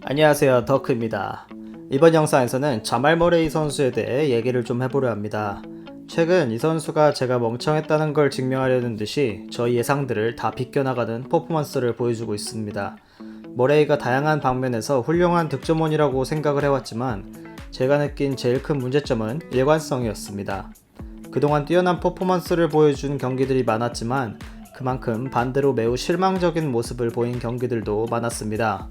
안녕하세요, 더크입니다. 이번 영상에서는 자말 머레이 선수에 대해 얘기를 좀 해보려 합니다. 최근 이 선수가 제가 멍청했다는 걸 증명하려는 듯이 저희 예상들을 다 비껴나가는 퍼포먼스를 보여주고 있습니다. 머레이가 다양한 방면에서 훌륭한 득점원이라고 생각을 해왔지만 제가 느낀 제일 큰 문제점은 일관성이었습니다. 그동안 뛰어난 퍼포먼스를 보여준 경기들이 많았지만 그만큼 반대로 매우 실망적인 모습을 보인 경기들도 많았습니다.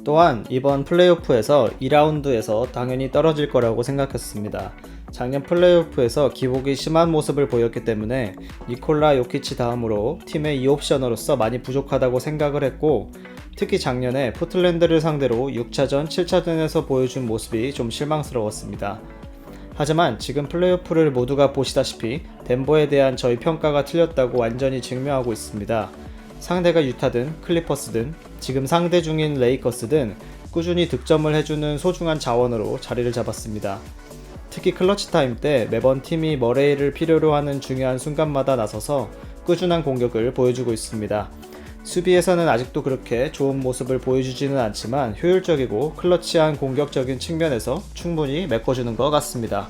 또한 이번 플레이오프에서 2라운드에서 당연히 떨어질 거라고 생각했습니다. 작년 플레이오프에서 기복이 심한 모습을 보였기 때문에 니콜라 요키치 다음으로 팀의 2옵셔너로서 많이 부족하다고 생각을 했고, 특히 작년에 포틀랜드를 상대로 6차전, 7차전에서 보여준 모습이 좀 실망스러웠습니다. 하지만 지금 플레이오프를 모두가 보시다시피 덴버에 대한 저희 평가가 틀렸다고 완전히 증명하고 있습니다. 상대가 유타든 클리퍼스든 지금 상대 중인 레이커스든 꾸준히 득점을 해주는 소중한 자원으로 자리를 잡았습니다. 특히 클러치 타임 때 매번 팀이 머레이를 필요로 하는 중요한 순간마다 나서서 꾸준한 공격을 보여주고 있습니다. 수비에서는 아직도 그렇게 좋은 모습을 보여주지는 않지만 효율적이고 클러치한 공격적인 측면에서 충분히 메꿔주는 것 같습니다.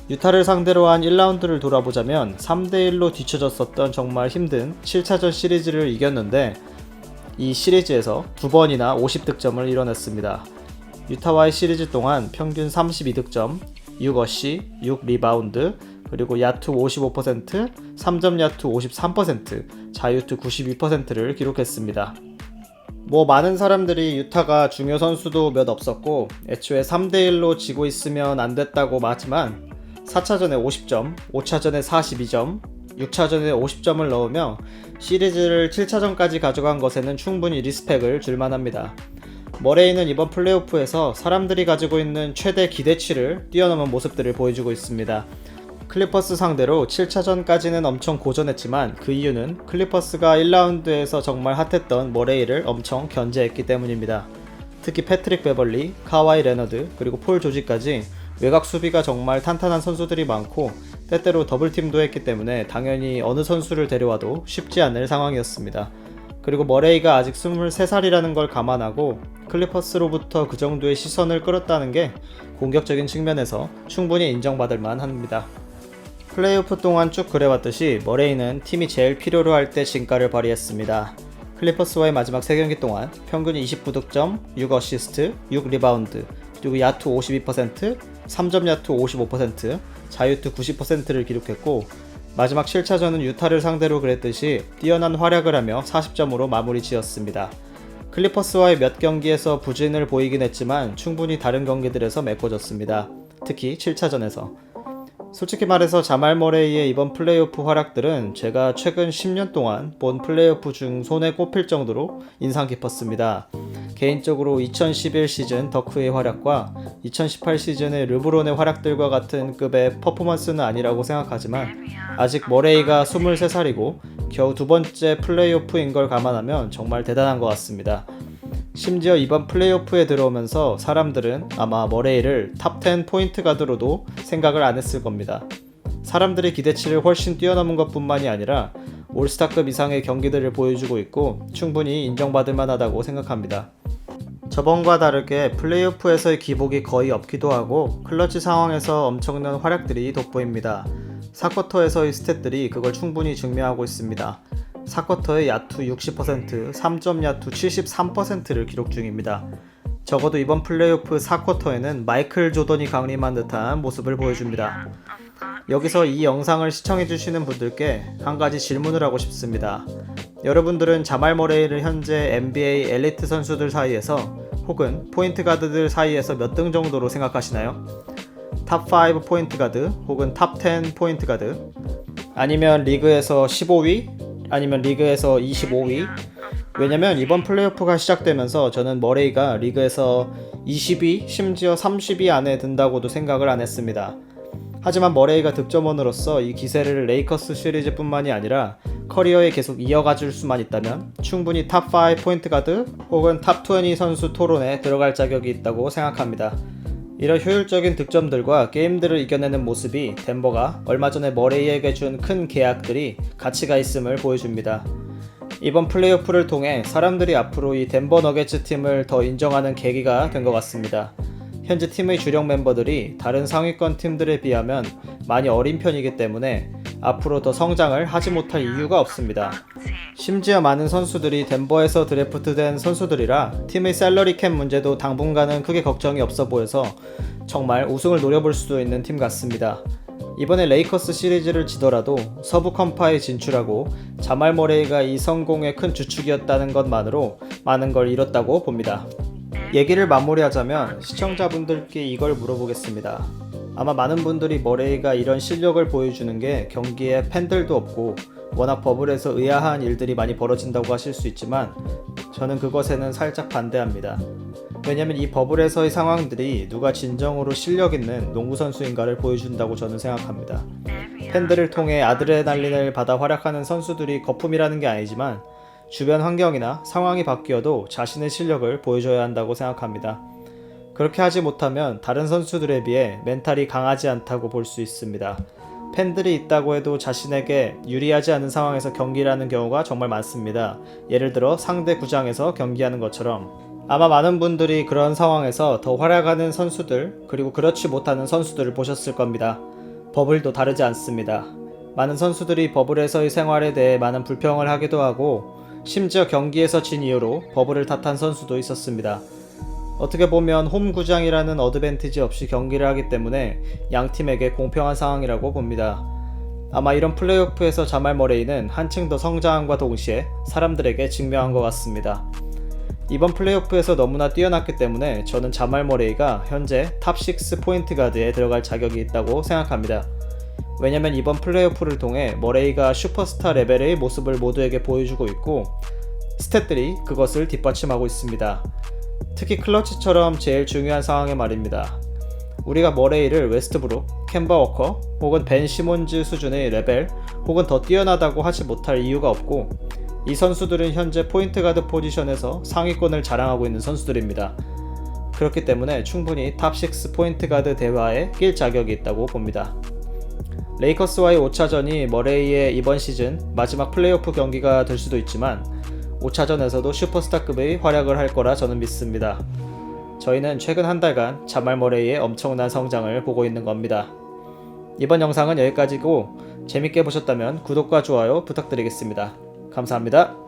유타를 상대로 한 1라운드를 돌아보자면 3대1로 뒤쳐졌었던 정말 힘든 7차전 시리즈를 이겼는데 이 시리즈에서 2번이나 50득점을 이뤄냈습니다. 유타와의 시리즈 동안 평균 32득점, 6어시, 6리바운드, 그리고 야투 55%, 3점 야투 53%, 자유투 92%를 기록했습니다. 많은 사람들이 유타가 중요 선수도 몇 없었고 애초에 3대1로 지고 있으면 안 됐다고 하지만 4차전에 50점, 5차전에 42점, 6차전에 50점을 넣으며 시리즈를 7차전까지 가져간 것에는 충분히 리스펙을 줄만합니다. 머레이는 이번 플레이오프에서 사람들이 가지고 있는 최대 기대치를 뛰어넘은 모습들을 보여주고 있습니다. 클리퍼스 상대로 7차전까지는 엄청 고전했지만 그 이유는 클리퍼스가 1라운드에서 정말 핫했던 머레이를 엄청 견제했기 때문입니다. 특히 패트릭 베벌리, 카와이 레너드, 그리고 폴 조지까지 외곽 수비가 정말 탄탄한 선수들이 많고 때때로 더블팀도 했기 때문에 당연히 어느 선수를 데려와도 쉽지 않을 상황이었습니다. 그리고 머레이가 아직 23살이라는 걸 감안하고 클리퍼스로부터 그 정도의 시선을 끌었다는 게 공격적인 측면에서 충분히 인정받을 만합니다. 플레이오프 동안 쭉 그래왔듯이 머레이는 팀이 제일 필요로 할 때 진가를 발휘했습니다. 클리퍼스와의 마지막 3경기 동안 평균 29득점, 6어시스트, 6리바운드, 그리고 야투 52%, 3점 야투 55%, 자유투 90%를 기록했고 마지막 7차전은 유타를 상대로 그랬듯이 뛰어난 활약을 하며 40점으로 마무리 지었습니다. 클리퍼스와의 몇 경기에서 부진을 보이긴 했지만 충분히 다른 경기들에서 메꿔졌습니다. 특히 7차전에서. 솔직히 말해서 자말 머레이의 이번 플레이오프 활약들은 제가 최근 10년 동안 본 플레이오프 중 손에 꼽힐 정도로 인상 깊었습니다. 개인적으로 2011 시즌 더크의 활약과 2018 시즌의 르브론의 활약들과 같은 급의 퍼포먼스는 아니라고 생각하지만 아직 머레이가 23살이고 겨우 두 번째 플레이오프인 걸 감안하면 정말 대단한 것 같습니다. 심지어 이번 플레이오프에 들어오면서 사람들은 아마 머레이를 탑10 포인트 가드로도 생각을 안 했을 겁니다. 사람들의 기대치를 훨씬 뛰어넘은 것 뿐만이 아니라 올스타급 이상의 경기들을 보여주고 있고 충분히 인정받을 만하다고 생각합니다. 저번과 다르게 플레이오프에서의 기복이 거의 없기도 하고 클러치 상황에서 엄청난 활약들이 돋보입니다. 4쿼터에서의 스탯들이 그걸 충분히 증명하고 있습니다. 4쿼터의 야투 60%, 3점 야투 73%를 기록 중입니다. 적어도 이번 플레이오프 4쿼터에는 마이클 조던이 강림한 듯한 모습을 보여줍니다. 여기서 이 영상을 시청해주시는 분들께 한 가지 질문을 하고 싶습니다. 여러분들은 자말 머레이를 현재 NBA 엘리트 선수들 사이에서 혹은 포인트 가드들 사이에서 몇 등 정도로 생각하시나요? 탑5 포인트 가드 혹은 탑10 포인트 가드? 아니면 리그에서 15위? 아니면 리그에서 25위? 왜냐면 이번 플레이오프가 시작되면서 저는 머레이가 리그에서 20위, 심지어 30위 안에 든다고도 생각을 안 했습니다. 하지만 머레이가 득점원으로서 이 기세를 레이커스 시리즈 뿐만이 아니라 커리어에 계속 이어가줄 수만 있다면 충분히 탑5 포인트 가드 혹은 탑20 선수 토론에 들어갈 자격이 있다고 생각합니다. 이런 효율적인 득점들과 게임들을 이겨내는 모습이 덴버가 얼마 전에 머레이에게 준 큰 계약들이 가치가 있음을 보여줍니다. 이번 플레이오프를 통해 사람들이 앞으로 이 덴버 너게츠 팀을 더 인정하는 계기가 된 것 같습니다. 현재 팀의 주력 멤버들이 다른 상위권 팀들에 비하면 많이 어린 편이기 때문에 앞으로 더 성장을 하지 못할 이유가 없습니다. 심지어 많은 선수들이 덴버에서 드래프트된 선수들이라 팀의 셀러리 캡 문제도 당분간은 크게 걱정이 없어 보여서 정말 우승을 노려볼 수도 있는 팀 같습니다. 이번에 레이커스 시리즈를 지더라도 서부 컴파에 진출하고 자말 머레이가 이 성공의 큰 주축이었다는 것만으로 많은 걸 이뤘다고 봅니다. 얘기를 마무리하자면 시청자분들께 이걸 물어보겠습니다. 아마 많은 분들이 머레이가 이런 실력을 보여주는 게 경기에 팬들도 없고 워낙 버블에서 의아한 일들이 많이 벌어진다고 하실 수 있지만 저는 그것에는 살짝 반대합니다. 왜냐면 이 버블에서의 상황들이 누가 진정으로 실력 있는 농구 선수인가를 보여준다고 저는 생각합니다. 팬들을 통해 아드레날린을 받아 활약하는 선수들이 거품이라는 게 아니지만 주변 환경이나 상황이 바뀌어도 자신의 실력을 보여줘야 한다고 생각합니다. 그렇게 하지 못하면 다른 선수들에 비해 멘탈이 강하지 않다고 볼 수 있습니다. 팬들이 있다고 해도 자신에게 유리하지 않은 상황에서 경기를 하는 경우가 정말 많습니다. 예를 들어 상대 구장에서 경기하는 것처럼. 아마 많은 분들이 그런 상황에서 더 활약하는 선수들 그리고 그렇지 못하는 선수들을 보셨을 겁니다. 버블도 다르지 않습니다. 많은 선수들이 버블에서의 생활에 대해 많은 불평을 하기도 하고 심지어 경기에서 진 이유로 버블을 탓한 선수도 있었습니다. 어떻게 보면 홈 구장이라는 어드밴티지 없이 경기를 하기 때문에 양 팀에게 공평한 상황이라고 봅니다. 아마 이런 플레이오프에서 자말 머레이는 한층 더 성장함과 동시에 사람들에게 증명한 것 같습니다. 이번 플레이오프에서 너무나 뛰어났기 때문에 저는 자말 머레이가 현재 탑6 포인트 가드에 들어갈 자격이 있다고 생각합니다. 왜냐면 이번 플레이오프를 통해 머레이가 슈퍼스타 레벨의 모습을 모두에게 보여주고 있고 스탯들이 그것을 뒷받침하고 있습니다. 특히 클러치처럼 제일 중요한 상황에 말입니다. 우리가 머레이를 웨스트브룩, 캔바 워커 혹은 벤 시몬즈 수준의 레벨 혹은 더 뛰어나다고 하지 못할 이유가 없고 이 선수들은 현재 포인트 가드 포지션에서 상위권을 자랑하고 있는 선수들입니다. 그렇기 때문에 충분히 탑6 포인트 가드 대화에 낄 자격이 있다고 봅니다. 레이커스와의 5차전이 머레이의 이번 시즌 마지막 플레이오프 경기가 될 수도 있지만 5차전에서도 슈퍼스타급의 활약을 할 거라 저는 믿습니다. 저희는 최근 한 달간 자말 머레이의 엄청난 성장을 보고 있는 겁니다. 이번 영상은 여기까지고 재밌게 보셨다면 구독과 좋아요 부탁드리겠습니다. 감사합니다.